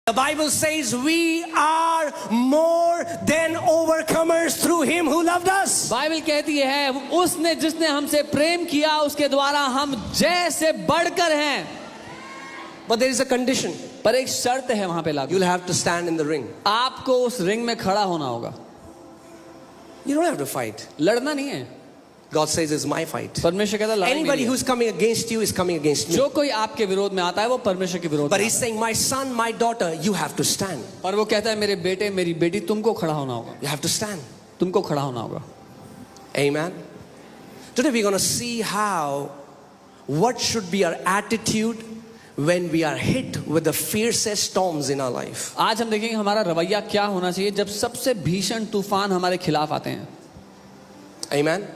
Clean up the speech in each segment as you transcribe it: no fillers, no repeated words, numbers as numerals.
The Bible says we are more than overcomers through him who loved us. Bible कहती है उसने जिसने हमसे प्रेम किया उसके द्वारा हम जय से बढ़कर हैं. But there is a condition. पर एक शर्त है वहां पे लागू. You'll have to stand in the ring. आपको उस रिंग में खड़ा होना होगा. You don't have to fight. लड़ना नहीं है. God says it's my fight. परमेश्वर कहता है Anybody who's coming against you is coming against me. जो कोई आपके विरोध में आता है वो परमेश्वर के विरोध. But he's saying, my son, my daughter, you have to stand. और वो कहता है मेरे बेटे मेरी बेटी तुमको खड़ा होना होगा. You have to stand. तुमको खड़ा होना होगा. Amen. Today we're going to see what should be our attitude when we are hit with the fiercest storms in our life. आज हम देखेंगे हमारा रवैया क्या होना चाहिए जब सबसे भीषण तूफान हमारे खिलाफ आते हैं. Amen.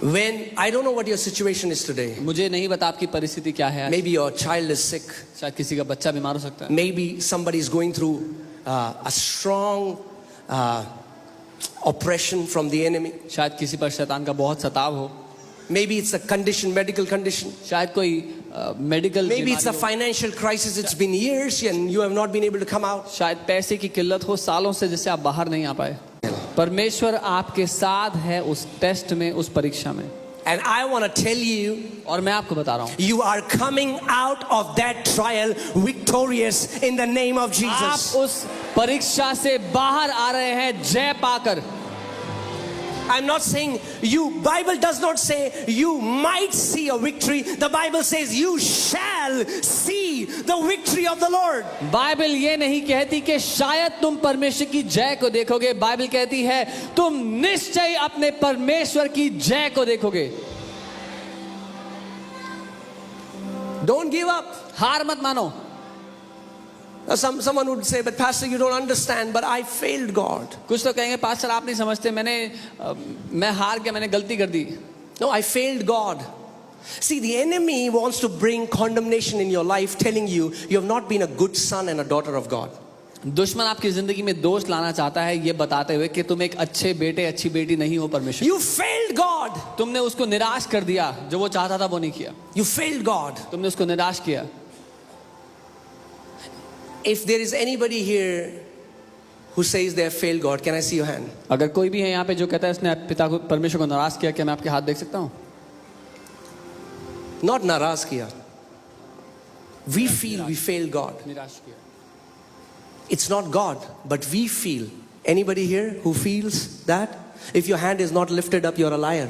When I don't know what your situation is today. मुझे नहीं पता आपकी परिस्थिति क्या है. Maybe your child is sick. शायद किसी का बच्चा बीमार हो सकता है. Maybe somebody is going through a strong oppression from the enemy. शायद किसी पर शैतान का बहुत सताव हो. Maybe it's a condition, medical condition. शायद कोई medical. Maybe it's a financial crisis. It's been years and you have not been able to come out. शायद पैसे की किल्लत हो सालों से जिससे आप बाहर नहीं आ पाए. परमेश्वर आपके साथ है उस टेस्ट में, उस परीक्षा में. And I want to tell you, और मैं आपको बता रहा हूँ, you are coming out of that trial victorious in the name of Jesus. आप उस परीक्षा से बाहर आ रहे हैं जय पाकर. I'm not saying you, Bible does not say you might see a victory. The Bible says you shall see the victory of the Lord. Bible ये नहीं कहती कि शायद तुम परमेश्वर की जय को देखोगे. बाइबल कहती है तुम निश्चय अपने परमेश्वर की जय को देखोगे. Don't give up. हार मत मानो. Someone would say, but pastor, you don't understand, but I failed God. कुछ तो कहेंगे पास्टर आप नहीं समझते, मैं हार गया, मैंने गलती कर दी. No, I failed God. See, the enemy wants to bring condemnation in your life, telling you you have not been a good son and a daughter of God. दुश्मन आपकी जिंदगी में दोष लाना चाहता है ये बताते हुए कि तुम एक अच्छे बेटे अच्छी बेटी नहीं हो परमेश्वर. You failed God. तुमने उसको निराश कर दिया, जो वो चाहता था वो नहीं किया. You failed God. तुमने उसको निराश किया. If there is anybody here who says they have failed God, can I see your hand? अगर कोई भी है यहाँ पे जो कहता है इसने पिता को परमेश्वर को नाराज किया, क्या मैं आपके हाथ देख सकता हूँ? Not नाराज किया. We feel we failed God. निराश किया. It's not God, but we feel. Anybody here who feels that? If your hand is not lifted up, you're a liar.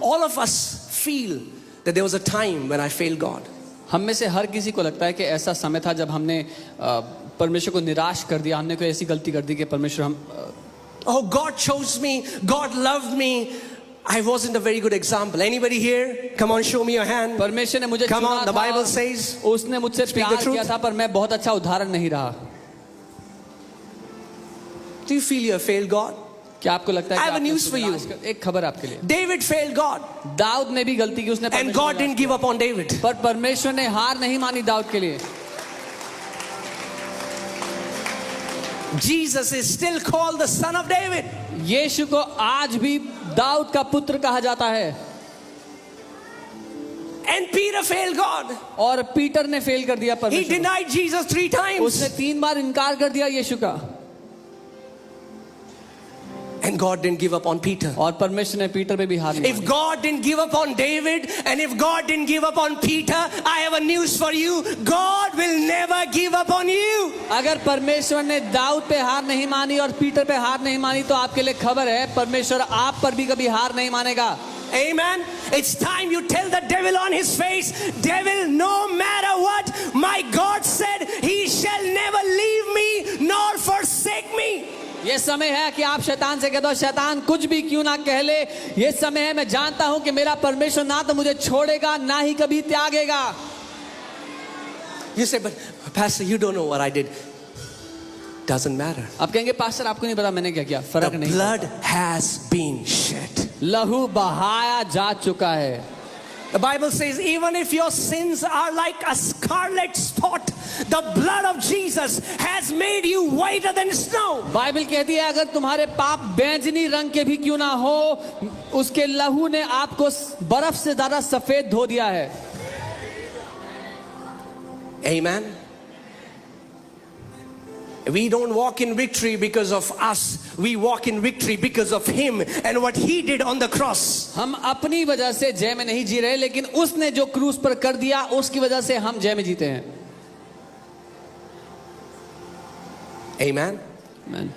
All of us feel that there was a time when I failed God. हम में से हर किसी को लगता है कि ऐसा समय था जब हमने परमेश्वर को निराश कर दिया, हमने कोई ऐसी गलती कर दी कि परमेश्वर हम Oh, God chose me, God loved me. I wasn't a very good example. Anybody here? Come on, show me your hand. परमेश्वर ने मुझे Come चुना on, the था, Bible says. उसने मुझसे प्यार किया था पर मैं बहुत अच्छा उदाहरण नहीं रहा. Do you feel you have failed God? क्या आपको लगता है I कि have a आपने news for you. एक खबर आपके लिए. David failed God. दाऊद ने भी गलती की, उसने And God didn't give up on David. पर परमेश्वर ने हार नहीं मानी दाऊद के लिए. Jesus is still called the son of David. यीशु को आज भी दाऊद का पुत्र कहा जाता है. And Peter failed God. और पीटर ने फेल कर दिया He परमेश्वर. denied Jesus 3 times. उसने 3 बार इनकार कर दिया यीशु का. And God didn't give up on Peter. और परमेश्वर ने पीटर पे भी हार नहीं If मानी. God didn't give up on David and if God didn't give up on Peter, I have a news for you. God will never give up on you. अगर परमेश्वर ने दाऊद पे हार नहीं मानी और पीटर पे हार नहीं मानी तो आपके लिए खबर है परमेश्वर आप पर भी कभी हार नहीं मानेगा. Amen. It's time you tell the devil on his face, devil, no matter what, my God said he shall never leave me nor forsake me. ये समय है कि आप शैतान से कह दो शैतान कुछ भी क्यों ना कह ले, ये समय है मैं जानता हूं कि मेरा परमेश्वर ना तो मुझे छोड़ेगा ना ही कभी त्यागेगा. You say, but pastor, you don't know what I did. Doesn't matter. आप कहेंगे पास्टर आपको नहीं पता मैंने क्या किया. फर्क The नहीं. blood has been shed. लहू बहाया जा चुका है. The Bible says, even if your sins are like a scarlet spot, the blood of Jesus has made you whiter than snow. Bible कहती है अगर तुम्हारे पाप बैंगनी रंग के भी क्यों ना हो, उसके लहू ने आपको बर्फ से ज्यादा सफेद धो दिया है. Amen. We don't walk in victory because of us. We walk in victory because of Him and what He did on the cross. हम अपनी वजह से जय में नहीं जी रहे, लेकिन उसने जो क्रूस पर कर दिया उसकी वजह से हम जय में जीते हैं. Amen. Amen.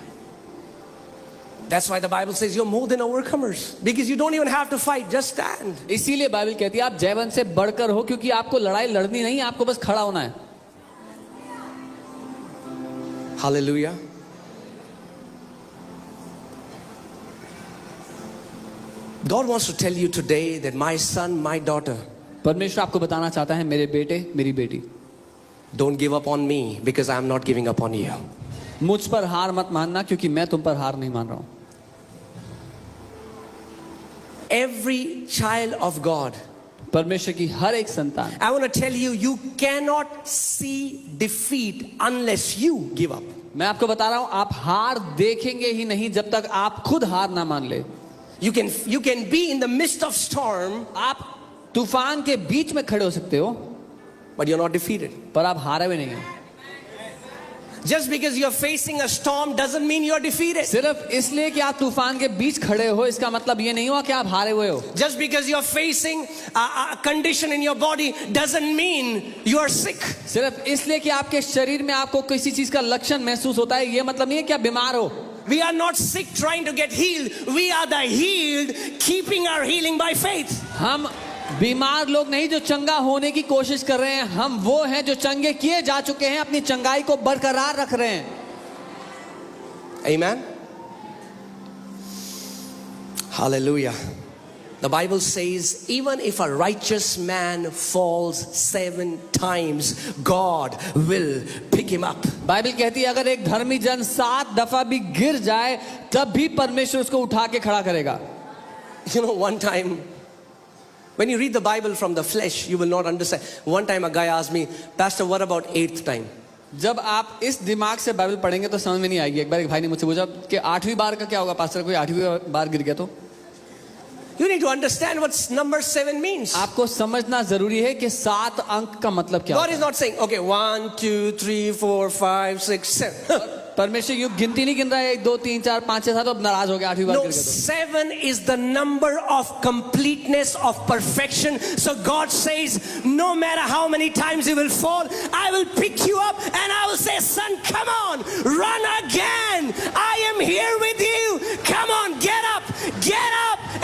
That's why the Bible says you're more than overcomers, because you don't even have to fight, just stand. इसीलिए बाइबल कहती है आप जयवंत से बढ़कर हो, क्योंकि आपको लड़ाई लड़नी नहीं, आपको बस खड़ा होना है. Hallelujah. God wants to tell you today that my son, my daughter, परमेश्वर आपको बताना चाहता है मेरे बेटे मेरी बेटी, don't give up on me because I'm not giving up on you. मुझ पर हार मत मानना क्योंकि मैं तुम पर हार नहीं मान रहा हूं. Every child of God, परमेश्वर की हर एक संतान, I want to tell you, you cannot see defeat unless you give up. मैं आपको बता रहा हूं आप हार देखेंगे ही नहीं जब तक आप खुद हार ना मान ले. You can be in the midst of storm, आप तूफान के बीच में खड़े हो सकते हो, but you're not defeated. पर आप हारे हुए नहीं हैं. Just because you're facing a storm doesn't mean you're defeated. सिर्फ इसलिए कि आप तूफान के बीच खड़े हो इसका मतलब ये नहीं हुआ कि आप हारे हुए हो. Just because you're facing a condition in your body doesn't mean you're sick. सिर्फ इसलिए कि आपके शरीर में आपको किसी चीज का लक्षण महसूस होता है ये मतलब नहीं है कि आप बीमार हो. We are not sick trying to get healed. We are the healed keeping our healing by faith. हम बीमार लोग नहीं जो चंगा होने की कोशिश कर रहे हैं, हम वो हैं जो चंगे किए जा चुके हैं, अपनी चंगाई को बरकरार रख रहे हैं. Amen. Hallelujah. The Bible says even if a righteous man falls 7 times, God will pick him up. Bible कहती है अगर एक धर्मी जन 7 दफा भी गिर जाए तब भी परमेश्वर उसको उठा के खड़ा करेगा. You know, one time when you read the Bible from the flesh, you will not understand. One time a guy asked me, Pastor, what about 8th time? जब आप इस दिमाग से बाइबल पढ़ेंगे तो समझ में नहीं आएगी. एक बार एक भाई ने मुझसे पूछा कि 8वीं बार का क्या होगा पास्टर, कोई 8वीं बार गिर गया तो. You need to understand what number 7 means. आपको समझना जरूरी है कि 7 अंक का मतलब क्या God है. is not saying, okay, 1, 2, 3, 4, 5, 6, 7. परमेश्वर यूं गिनती नहीं गिन रहा है 1 2 3 4 5 6 7 अब नाराज हो गया 8वीं बार No, गिर गया तो. 7 is the number of completeness, of perfection. So God says, no matter how many times you will fall, I will pick you up and I will say, son, come on, run again. I am here with you. Come on, get up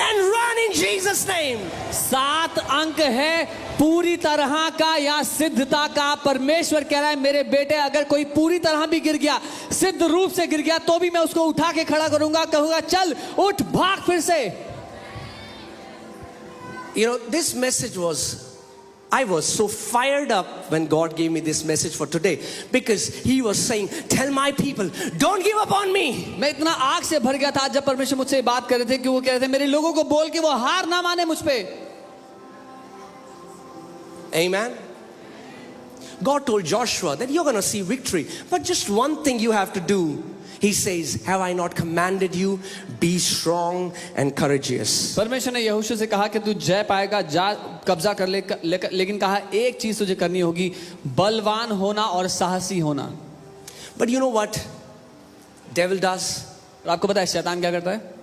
and run in Jesus' name. 7 अंक है पूरी तरह का या सिद्धता का. परमेश्वर कह रहा है मेरे बेटे अगर कोई पूरी तरह भी गिर गया, सिद्ध रूप से गिर गया, तो भी मैं उसको उठा के खड़ा करूंगा, कहूंगा चल उठ भाग फिर से. You know, this message I was so fired up when God gave me this message for today, because He was saying, tell my people, don't give up on me. मैं इतना आग से भर गया था जब परमेश्वर मुझसे बात कर रहे थे कि वो कह रहे थे मेरे लोगों को बोल के वो हार ना माने मुझ पे. Amen. God told Joshua that you're going to see victory, but just one thing you have to do. He says, have I not commanded you? Be strong and courageous. परमेश्वर ने यहोशू से कहा कि तू जय पाएगा, जा कब्जा कर ले, लेकिन कहा एक चीज तुझे करनी होगी, बलवान होना और साहसी होना. But you know what devil does? आपको पता है शैतान क्या करता है?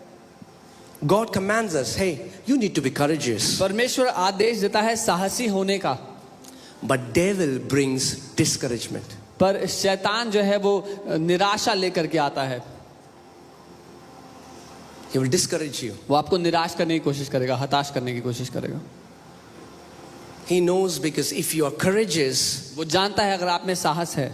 God commands us, hey, you need to be courageous. परमेश्वर आदेश देता है साहसी होने का, but devil brings discouragement. पर शैतान जो है वो निराशा लेकर के आता है. He will discourage you. वो आपको निराश करने की कोशिश करेगा, हताश करने की कोशिश करेगा. He knows, because if you are courageous, वो जानता है अगर आप में साहस है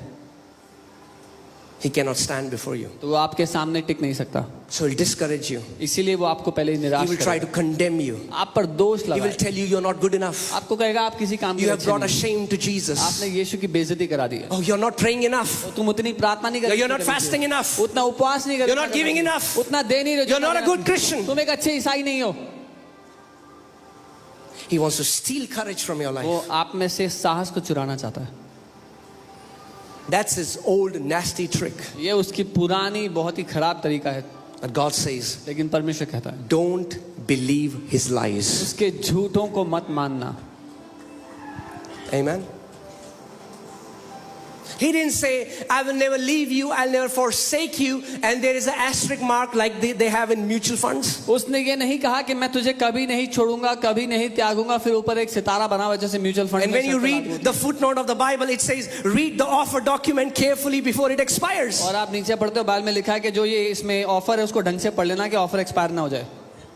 he cannot stand before you. तो वो आपके सामने टिक नहीं सकता. So he'll discourage you. इसीलिए वो आपको पहले ही He निराश will try to करेगा, condemn you. आप पर दोष He will लगाएगा, tell you you're not good enough. आपको कहेगा आप किसी काम के You have अच्छे brought a नहीं. shame to Jesus. आपने यीशु की बेइज्जती करा दी है. Oh, you're not praying enough. तुम उतनी प्रार्थना नहीं कर, You're not fasting enough. उतना उपवास नहीं कर, You're not giving enough. उतना दे नहीं रहे, You're not a good Christian. तुम एक अच्छे ईसाई नहीं हो. He wants to steal courage from your वो life. आप में से साहस को चुराना चाहता है. That's his old nasty trick. ये उसकी पुरानी बहुत ही खराब तरीका है. But God says, लेकिन परमेश्वर कहता है don't believe his lies. उसके झूठों को मत मानना. Amen. He didn't say, I will never leave you, I'll never forsake you, and there is an asterisk mark like they have in mutual funds. उसने ये नहीं कहा कि मैं तुझे कभी नहीं छोड़ूंगा, कभी नहीं त्यागूंगा, फिर ऊपर एक सितारा बना हुआ जैसे mutual fund. And when you read the footnote of the Bible, it says, read the offer document carefully before it expires. और आप नीचे पढ़ते हो बाइबल में लिखा है कि जो ये इसमें ऑफर है उसको ढंग से पढ़ लेना कि ऑफर एक्सपायर ना हो जाए.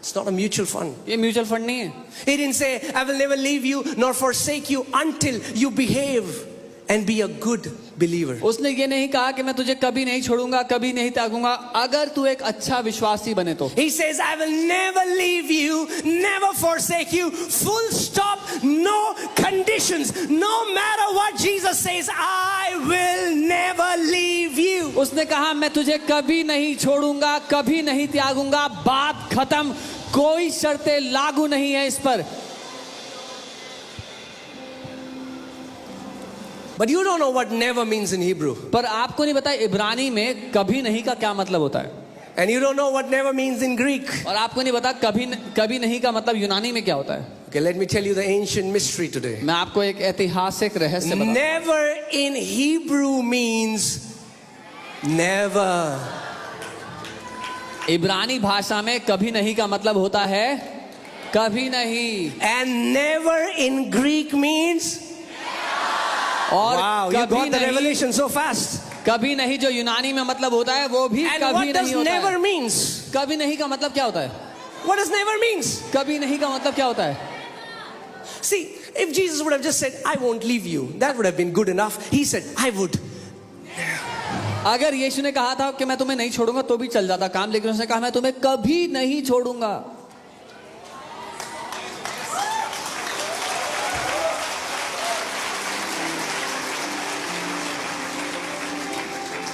It's not a mutual fund. ये म्यूचुअल फंड नहीं है. He didn't say, I will never leave you nor forsake you until you behave and be a good believer. उसने ये नहीं कहा कि मैं तुझे कभी नहीं छोड़ूंगा, कभी नहीं त्यागूंगा, अगर तू एक अच्छा विश्वासी बने तो. He says, I will never leave you, never forsake you, full stop, no conditions. No matter what Jesus says, I will never leave you. उसने कहा मैं तुझे कभी नहीं छोड़ूंगा, कभी नहीं त्यागूंगा, बात खत्म, कोई शर्तें लागू नहीं है इस पर. But you don't know what never means in Hebrew. पर आपको नहीं पता इब्रानी में कभी नहीं का क्या मतलब होता है. And you don't know what never means in Greek. और आपको नहीं पता कभी नहीं का मतलब यूनानी में क्या होता है. Okay, let me tell you the ancient mystery today. मैं आपको एक ऐतिहासिक रहस्य बताऊं. Never in Hebrew means never. इब्रानी भाषा में कभी नहीं का मतलब होता है कभी नहीं. And never in Greek means. और Wow, you कभी got the नहीं, revelation so fast. कभी नहीं जो यूनानी में मतलब होता है वो भी And कभी what नहीं does होता never है. means? कभी नहीं का मतलब क्या होता है. What does never means? कभी नहीं का मतलब क्या होता है. See, if Jesus would have just said, I won't leave you, that would have been good enough. He said, I would. अगर यीशु ने कहा था कि मैं तुम्हें नहीं छोड़ूंगा तो भी चल जाता काम, लेकिन उसने कहा मैं तुम्हें कभी नहीं छोड़ूंगा.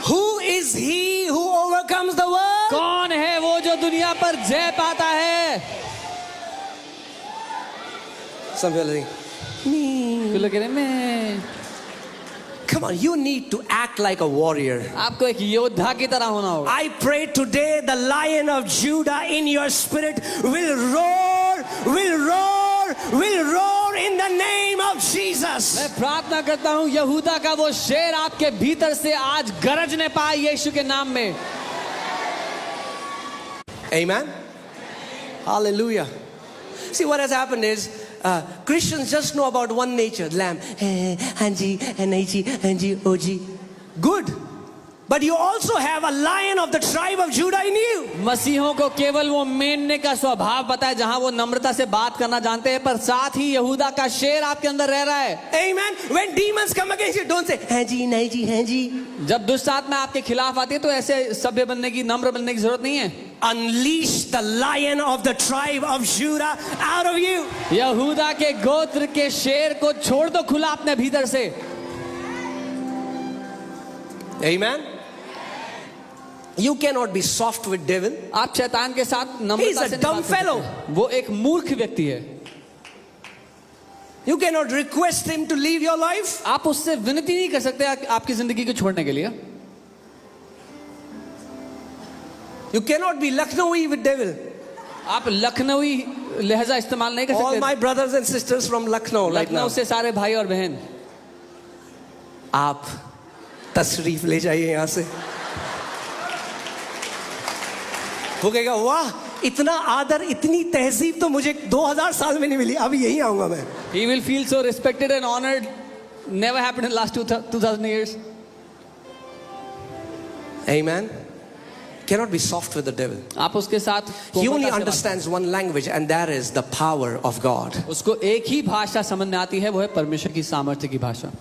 Who is he who overcomes the world? कौन है वो जो दुनिया पर जय पाता है. Some people think, me. तो लोग कह रहे हैं, मैं. Come on, you need to act like a warrior. आपको एक योद्धा की तरह होना होगा. I pray today the Lion of Judah in your spirit will roar, will roar, will roar in the name of Jesus. मैं प्रार्थना करता हूँ यहूदा का वो शेर आपके भीतर से आज गरजने पाए यीशु के नाम में. Amen. Hallelujah. See, what has happened is Christians just know about one nature, lamb. Hanji, Naiji, Hanji, Oji. Good. But you also have a lion of the tribe of Judah in you. मसीहों को केवल वो मेंढने का स्वभाव पता है जहां वो नम्रता से बात करना जानते हैं, पर साथ ही यहूदा का शेर आपके अंदर रह रहा है. Amen. When demons come against you, don't say, Hanji, Naiji, Hanji. जब दुष्ट आत्मा आपके खिलाफ आती है तो ऐसे सभ्य बनने की, नम्र बनने की जरूरत नहीं है. Unleash the lion of the tribe of Judah out of you. यहूदा के गोत्र के शेर को छोड़ दो खुला अपने भीतर से. Amen. You cannot be soft with devil. आप शैतान के साथ He is नम्रता a से dumb नहीं बात कर fellow. सकते. वो एक मूर्ख व्यक्ति है. You cannot request him to leave your life. आप उससे विनती नहीं कर सकते आपकी जिंदगी को छोड़ने के लिए. You cannot be Lucknowi with devil. आप लखनवी लहजा इस्तेमाल नहीं कर All सकते. my brothers and sisters from Lucknow right now. Lucknow से सारे भाई और बहन, आप तशरीफ ले जाइए यहाँ से. वो कहेगा वाह इतना आदर इतनी तहजीब तो मुझे 2000 साल में नहीं मिली, अभी यही आऊंगा मैं. he will feel so respected and honored. Never happened in the last 2000 years. Amen. Cannot be soft with the devil. आप उसके साथ He only कोमलता से understands one language and that is the power of God. बात- उसको एक ही भाषा समझ में आती है, वो है परमेश्वर की सामर्थ्य की भाषा.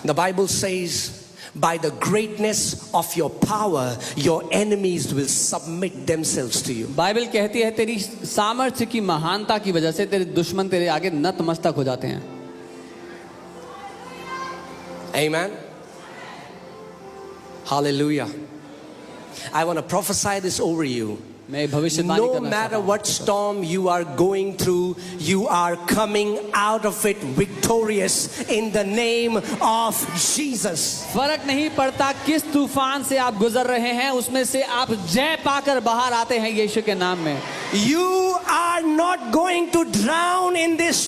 The Bible says by the greatness of your power your enemies will submit themselves to you. Bible कहती है तेरी सामर्थ्य की महानता की वजह से तेरे दुश्मन तेरे आगे नतमस्तक हो जाते हैं. Amen. Hallelujah. I want to prophesy this over you. मैं भविष्यवाणी No करना चाहता matter हूं। what storm you are going through, you are coming out of it victorious in the name of Jesus. फर्क नहीं पड़ता किस तूफान से आप गुजर रहे हैं, उसमें से आप जय पाकर बाहर आते हैं यीशु के नाम में। You are not going to drown in this